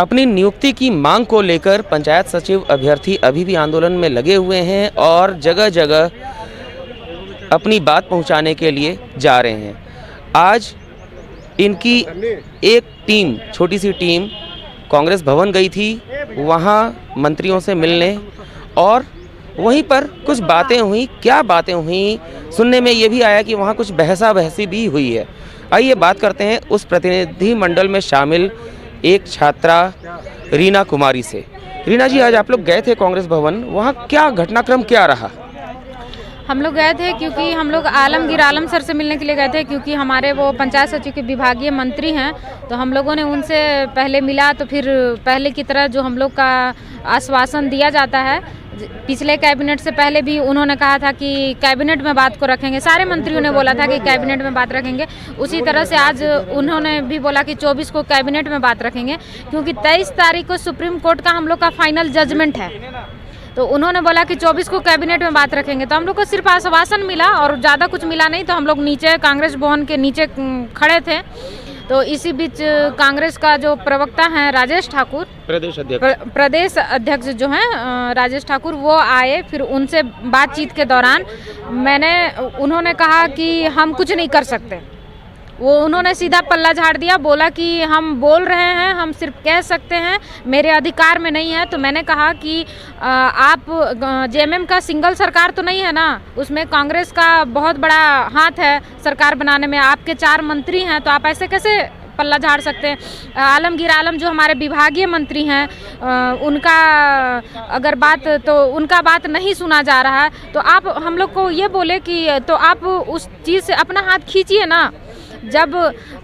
अपनी नियुक्ति की मांग को लेकर पंचायत सचिव अभ्यर्थी अभी भी आंदोलन में लगे हुए हैं और जगह जगह अपनी बात पहुंचाने के लिए जा रहे हैं। आज इनकी एक टीम, छोटी सी टीम कांग्रेस भवन गई थी, वहां मंत्रियों से मिलने, और वहीं पर कुछ बातें हुई। क्या बातें हुई सुनने में ये भी आया कि वहां कुछ बहसा बहसी भी हुई है। आइए बात करते हैं उस प्रतिनिधि मंडल में शामिल एक छात्रा रीना कुमारी से। रीना जी, आज आप लोग गए थे कांग्रेस भवन, वहाँ क्या घटनाक्रम क्या रहा? हम लोग गए थे क्योंकि हम लोग आलमगीर आलम सर से मिलने के लिए गए थे, क्योंकि हमारे वो पंचायत सचिव के विभागीय मंत्री हैं। तो हम लोगों ने उनसे पहले मिला, तो फिर पहले की तरह जो हम लोग का आश्वासन दिया जाता है, पिछले कैबिनेट से पहले भी उन्होंने कहा था कि कैबिनेट में बात को रखेंगे, सारे मंत्रियों ने बोला था कि कैबिनेट में बात रखेंगे। उसी तरह से आज उन्होंने भी बोला कि 24 को कैबिनेट में बात रखेंगे, क्योंकि 23 तारीख को सुप्रीम कोर्ट का हम लोग का फाइनल जजमेंट है। तो उन्होंने बोला कि 24 को कैबिनेट में बात रखेंगे। तो हम लोग को सिर्फ आश्वासन मिला और ज़्यादा कुछ मिला नहीं। तो हम लोग नीचे कांग्रेस भवन के नीचे खड़े थे। तो इसी बीच कांग्रेस का जो प्रवक्ता हैं राजेश ठाकुर, प्रदेश अध्यक्ष जो हैं राजेश ठाकुर, वो आए। फिर उनसे बातचीत के दौरान उन्होंने कहा कि हम कुछ नहीं कर सकते। उन्होंने सीधा पल्ला झाड़ दिया, बोला कि हम बोल रहे हैं, हम सिर्फ कह सकते हैं, मेरे अधिकार में नहीं है। तो मैंने कहा कि आप जेएमएम का सिंगल सरकार तो नहीं है ना, उसमें कांग्रेस का बहुत बड़ा हाथ है सरकार बनाने में, आपके 4 मंत्री हैं, तो आप ऐसे कैसे पल्ला झाड़ सकते हैं? आलमगीर आलम जो हमारे विभागीय मंत्री हैं, उनका अगर उनका बात नहीं सुना जा रहा है, तो आप हम लोग को ये बोले कि तो आप उस चीज़ से अपना हाथ खींचिए ना। जब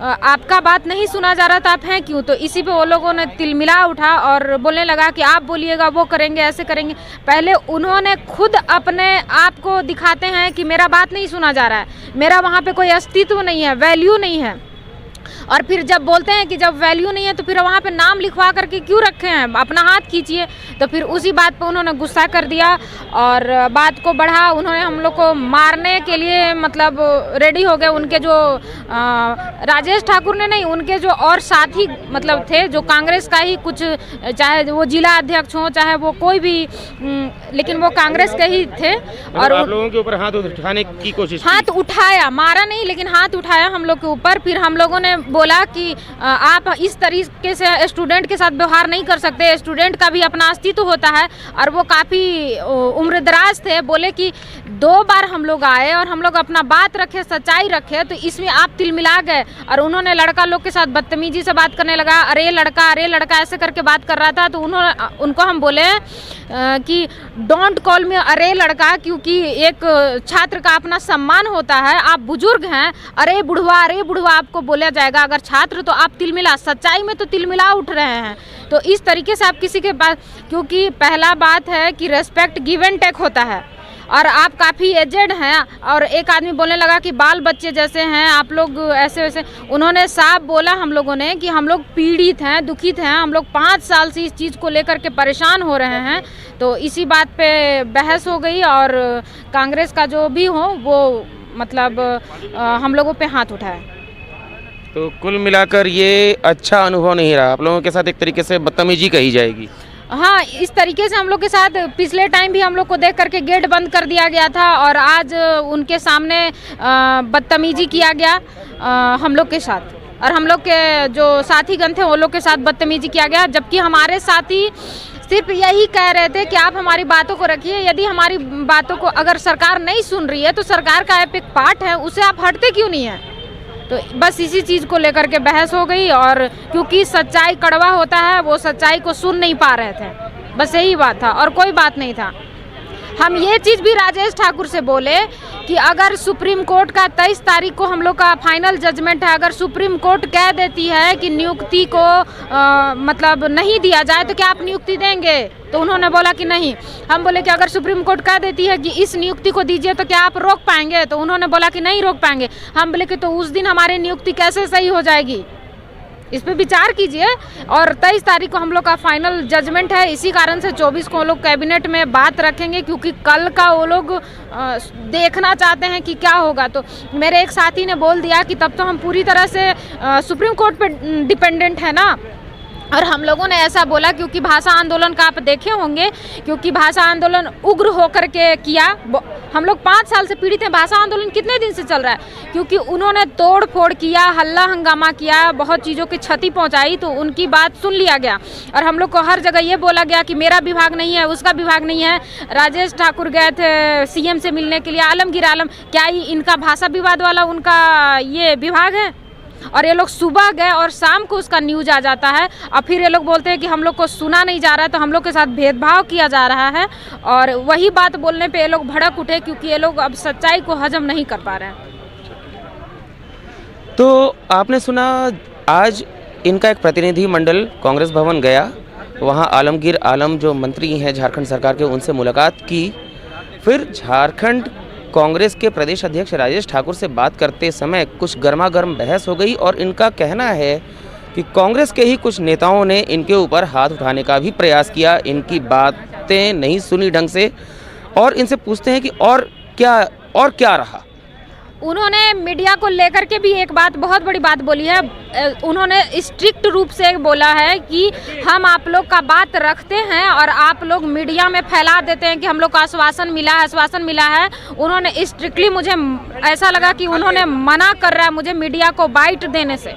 आपका बात नहीं सुना जा रहा था, आप हैं क्यों? तो इसी पे वो लोगों ने तिलमिला उठा और बोलने लगा कि आप बोलिएगा, वो करेंगे, ऐसे करेंगे। पहले उन्होंने खुद अपने आप को दिखाते हैं कि मेरा बात नहीं सुना जा रहा है, मेरा वहाँ पे कोई अस्तित्व नहीं है, वैल्यू नहीं है। और फिर जब बोलते हैं कि जब वैल्यू नहीं है तो फिर वहाँ पे नाम लिखवा करके क्यों रखे हैं, अपना हाथ खींचिए। तो फिर उसी बात पे उन्होंने गुस्सा कर दिया और बात को बढ़ा। उन्होंने हम लोग को मारने के लिए मतलब रेडी हो गए। उनके जो राजेश ठाकुर ने नहीं, उनके जो और साथी मतलब थे, जो कांग्रेस का ही कुछ, चाहे वो जिला अध्यक्ष हो, चाहे वो कोई भी, लेकिन वो कांग्रेस के ही थे। और आप लोगों के ऊपर हाथ उठाने की कोशिश, हाथ उठाया, मारा नहीं लेकिन हाथ उठाया हम लोग के ऊपर। फिर हम लोगों ने बोला कि आप इस तरीके से स्टूडेंट के साथ व्यवहार नहीं कर सकते, स्टूडेंट का भी अपना अस्तित्व होता है। और वो काफ़ी उम्रदराज थे, बोले कि 2 बार हम लोग आए और हम लोग अपना बात रखे, सच्चाई रखे, तो इसमें आप तिलमिला गए। और उन्होंने लड़का लोग के साथ बदतमीजी से बात करने लगा, अरे लड़का ऐसे करके बात कर रहा था। तो उनको हम बोले कि डोंट कॉल मी अरे लड़का, क्योंकि एक छात्र का अपना सम्मान होता है, आप बुजुर्ग हैं, अरे बुढ़वा आपको बोला जाएगा अगर छात्र, तो आप तिलमिला, सच्चाई में तो तिलमिला उठ रहे हैं। तो इस तरीके से आप किसी के पास, क्योंकि पहला बात है कि रेस्पेक्ट गिव एंड टेक होता है, और आप काफ़ी एजेड हैं। और एक आदमी बोलने लगा कि बाल बच्चे जैसे हैं आप लोग, ऐसे वैसे। उन्होंने साफ बोला हम लोगों ने कि हम लोग पीड़ित हैं, दुखित हैं, हम लोग 5 साल से इस चीज़ को लेकर के परेशान हो रहे हैं। तो इसी बात पे बहस हो गई और कांग्रेस का जो भी हो वो मतलब हम लोगों पे हाथ उठाया। तो कुल मिलाकर ये अच्छा अनुभव नहीं रहा आप लोगों के साथ, एक तरीके से बदतमीजी कही जाएगी। हाँ, इस तरीके से हम लोग के साथ पिछले टाइम भी हम लोग को देख करके गेट बंद कर दिया गया था, और आज उनके सामने बदतमीजी किया गया हम लोग के साथ, और हम लोग के जो साथीगण थे वो लोग के साथ बदतमीजी किया गया। जबकि हमारे साथी सिर्फ यही कह रहे थे कि आप हमारी बातों को रखिए, यदि हमारी बातों को अगर सरकार नहीं सुन रही है तो सरकार का एक पार्ट है, उसे आप हटते क्यों नहीं हैं? तो बस इसी चीज़ को लेकर के बहस हो गई। और क्योंकि सच्चाई कड़वा होता है, वो सच्चाई को सुन नहीं पा रहे थे, बस यही बात था और कोई बात नहीं था। हम ये चीज़ भी राजेश ठाकुर से बोले कि अगर सुप्रीम कोर्ट का 23 तारीख को हम लोग का फाइनल जजमेंट है, अगर सुप्रीम कोर्ट कह देती है कि नियुक्ति को मतलब नहीं दिया जाए, तो क्या आप नियुक्ति देंगे? तो उन्होंने बोला कि नहीं। हम बोले कि अगर सुप्रीम कोर्ट कह देती है कि इस नियुक्ति को दीजिए, तो क्या आप रोक पाएंगे? तो उन्होंने बोला कि नहीं रोक पाएंगे। हम बोले कि तो उस दिन हमारी नियुक्ति कैसे सही हो जाएगी? इस पे विचार कीजिए। और 23 तारीख को हम लोग का फाइनल जजमेंट है, इसी कारण से 24 को वो लोग कैबिनेट में बात रखेंगे, क्योंकि कल का वो लोग देखना चाहते हैं कि क्या होगा। तो मेरे एक साथी ने बोल दिया कि तब तो हम पूरी तरह से सुप्रीम कोर्ट पे डिपेंडेंट है ना, और हम लोगों ने ऐसा बोला क्योंकि भाषा आंदोलन का आप देखे होंगे, क्योंकि भाषा आंदोलन उग्र होकर के किया। हम लोग 5 साल से पीड़ित हैं। भाषा आंदोलन कितने दिन से चल रहा है? क्योंकि उन्होंने तोड़ फोड़ किया, हल्ला हंगामा किया, बहुत चीज़ों की क्षति पहुंचाई, तो उनकी बात सुन लिया गया। और हम लोग को हर जगह ये बोला गया कि मेरा विभाग नहीं है, उसका विभाग नहीं है। राजेश ठाकुर गए थे सीएम से मिलने के लिए, आलमगीर आलम, क्या इनका भाषा विवाद वाला उनका ये विभाग है? और ये लोग सुबह गए और शाम को उसका न्यूज आ जाता है, और फिर ये लोग बोलते हैं कि हम लोग को सुना नहीं जा रहा है, तो हम लोग के साथ भेदभाव किया जा रहा है। और वही बात बोलने पे ये लोग भड़क उठे, क्योंकि ये लोग अब सच्चाई को हजम नहीं कर पा रहे हैं। तो आपने सुना आज इनका एक प्रतिनिधि मंडल कांग्रेस भवन गया, वहाँ आलमगीर आलम जो मंत्री हैं झारखंड सरकार के, उनसे मुलाकात की। फिर झारखंड कांग्रेस के प्रदेश अध्यक्ष राजेश ठाकुर से बात करते समय कुछ गर्मा गर्म बहस हो गई, और इनका कहना है कि कांग्रेस के ही कुछ नेताओं ने इनके ऊपर हाथ उठाने का भी प्रयास किया, इनकी बातें नहीं सुनी ढंग से। और इनसे पूछते हैं कि और क्या रहा। उन्होंने मीडिया को लेकर के भी एक बात, बहुत बड़ी बात बोली है। उन्होंने स्ट्रिक्ट रूप से बोला है कि हम आप लोग का बात रखते हैं और आप लोग मीडिया में फैला देते हैं कि हम लोग को आश्वासन मिला है। उन्होंने स्ट्रिक्टली, मुझे ऐसा लगा कि उन्होंने मना कर रहा है मुझे मीडिया को बाइट देने से,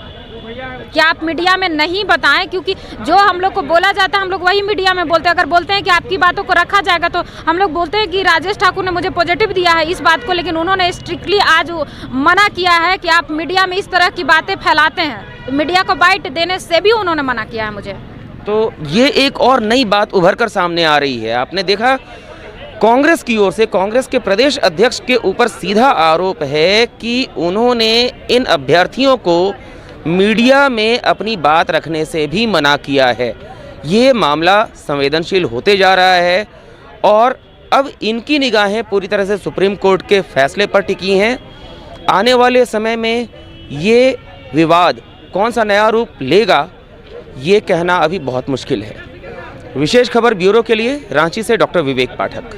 कि आप मीडिया में नहीं बताएं, क्योंकि जो हम लोग को बोला जाता है हम लोग वही मीडिया में बोलते हैं। अगर बोलते हैं कि आपकी बातों को रखा जाएगा, तो हम लोग बोलते हैं कि राजेश ठाकुर ने मुझे पॉजिटिव दिया है इस बात को, लेकिन उन्होंने स्ट्रिक्टली आज मना किया है कि आप मीडिया में इस तरह की बातें फैलाते हैं। तो मीडिया को बाइट देने से भी उन्होंने मना किया है मुझे। तो ये एक और नई बात उभर कर सामने आ रही है। आपने देखा कांग्रेस की ओर से कांग्रेस के प्रदेश अध्यक्ष के ऊपर सीधा आरोप है कि उन्होंने इन अभ्यर्थियों को मीडिया में अपनी बात रखने से भी मना किया है। ये मामला संवेदनशील होते जा रहा है, और अब इनकी निगाहें पूरी तरह से सुप्रीम कोर्ट के फैसले पर टिकी हैं। आने वाले समय में ये विवाद कौन सा नया रूप लेगा, ये कहना अभी बहुत मुश्किल है। विशेष खबर ब्यूरो के लिए रांची से डॉक्टर विवेक पाठक।